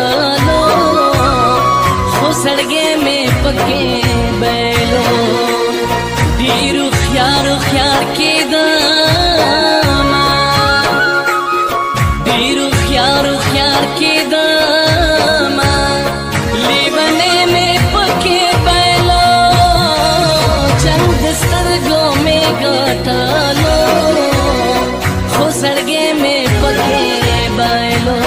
गटलो हो सड़गे में पके बैलो डीरू ख्यार ख्यार के दामा डीरू ख्यार ख्यार के दामा लेबने में पके बैलो चंद सरगों में गटलो हो सड़गे में पके बैलो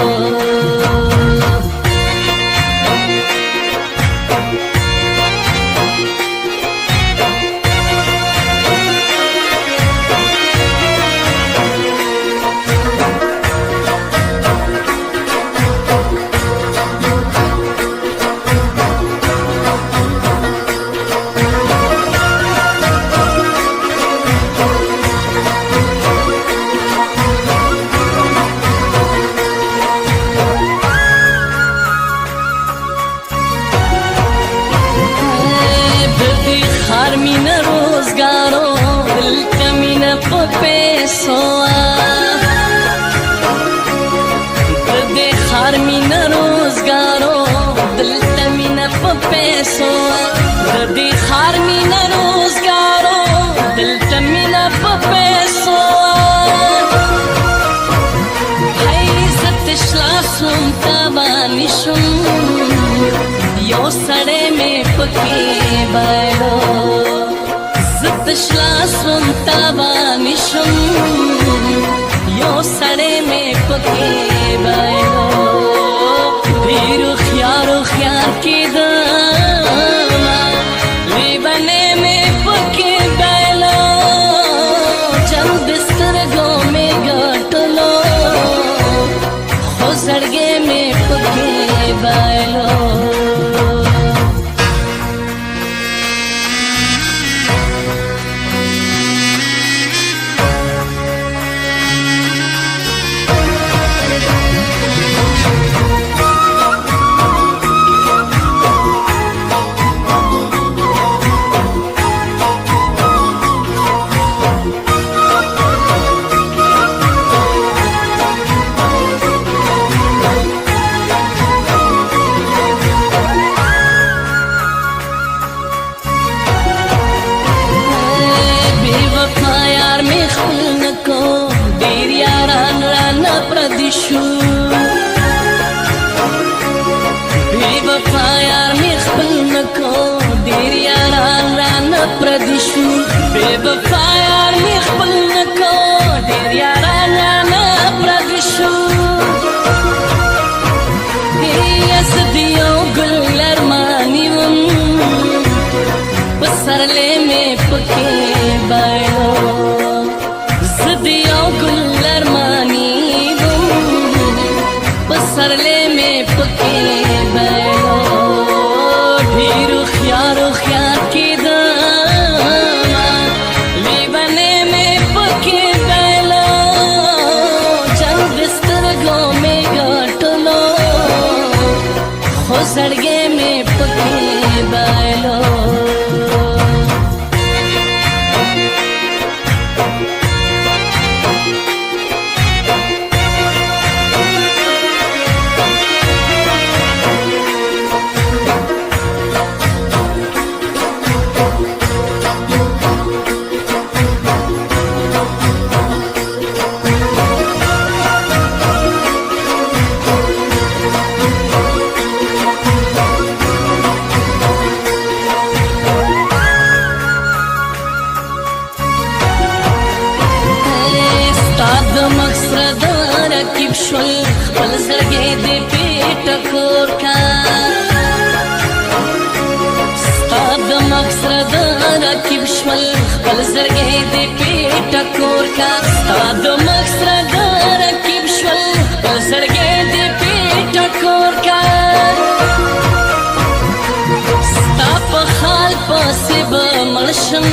मीना रोजगारो दिल का मीना पैसो दे खार मीना रोजगारो दिल का मीना पैसो दे खार मीना रोजगारो दिल का मीना पैसो हाय सतश्ला सुन तबानिशुम यो सड़े में पके बैलो जतश्ला सुन तबानिशुम यो सड़े में पके बैलो डीरू ख्यार ख्यार के दामा लेबने में पके बैलो चंद सरगों में गटलो हो सड़गे में पके बैलो प्रदिशु बेवफा यार में खपल को देरिया रान प्रदिशु बेवफा यार में खपल को देरिया रान प्रदिशु दियो गुलर मानी पसरले में पके बैलो दियो गुलर मानी सरले में पके बैलो डीरू ख्यार ख्यार के दामा लेबने में पके बैलो चंद सरगों में गटलो हो सड़गे में पके बैलो شل خپل زړګې دې پیټ کور کا ستا د مقصد راکیب شول خپل زړګې دې پیټ کور کا ستا د مقصد راکیب شول خپل زړګې دې پیټ کور کا ستا په حال پسې به مړ شم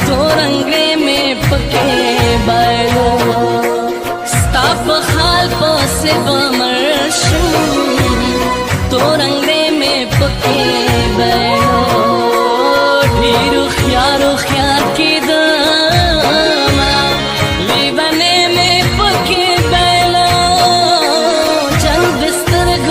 تورنګې مې پکې بایلو خال پسې به مړ شم تورنګې مې پکې بیلو ډېرو خیارو خیار کېدمه لیونې مې پکې بیلو چل د سترګو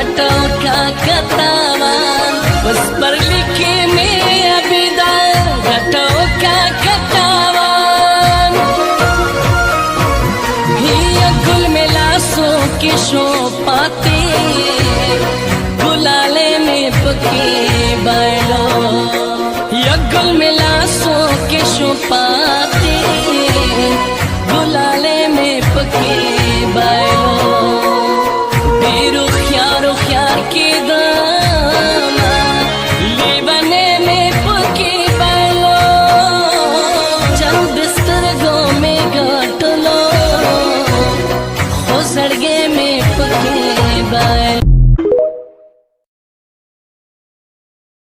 घटों का कतावान उस पर लिखे में अबिदा घटों का कतावान ये गुल में लाशों की शो पाते गुलाले में पके बैलो ये गुल में लाशों की शो पाते गुलाले में पके बैलो